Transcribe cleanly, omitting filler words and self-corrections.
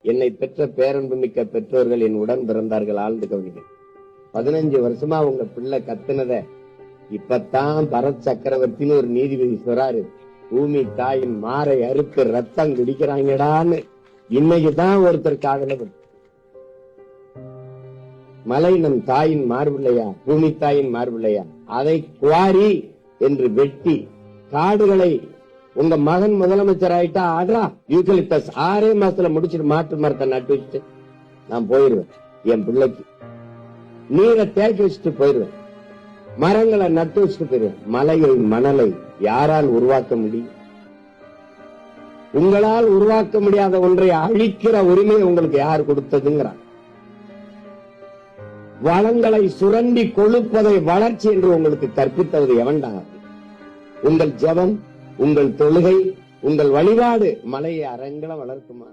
என்னை பெற்ற பேரன்பு மிக்க பெற்றோர்கள் என் உடன் பிறந்தார்கள். ஆழ்ந்து கவனிங்க. 15 வருஷமா உங்க பிள்ளை கத்துனத இப்பத்தான் பரத் சக்கரவர்த்தின்னு ஒரு நீதிபதி சொல்றாரு, பூமி தாயின் மாரை அறுத்து ரத்தம் குடிக்கிறாங்கடான்னு. இன்னைக்குதான் ஒருத்தர் காதல மலை நம் தாயின் மார்பில்லையா, பூமி தாயின் மார்பில்லையா, அதை குவாரி என்று வெட்டி காடுகளை உங்க மகன் முதலமைச்சர் ஆயிட்டா ஆடுறா யூகலிப்டஸ் 6 மாசத்துல முடிச்சிட்டு மாட்டு மரத்தை நட்டு வச்சுட்டு நான் போயிருவேன். என் பிள்ளைக்கு நீரை தேக்கி வச்சுட்டு போயிருவேன், மரங்களை நட்டு வச்சுட்டு போயிருவேன். மலையை மணலை யாரால் உருவாக்க முடியும்? உங்களால் உருவாக்க முடியாத ஒன்றை அழிக்கிற உரிமை உங்களுக்கு யார் கொடுத்ததுங்கிறான். வளங்களை சுரண்டி கொழுப்பதை வளர்ச்சி என்று உங்களுக்கு கற்பித்தது எவன்டா? உங்கள் ஜெபம், உங்கள் தொழுகை, உங்கள் வழிபாடு மலையை அரங்கல வளர்க்குமா?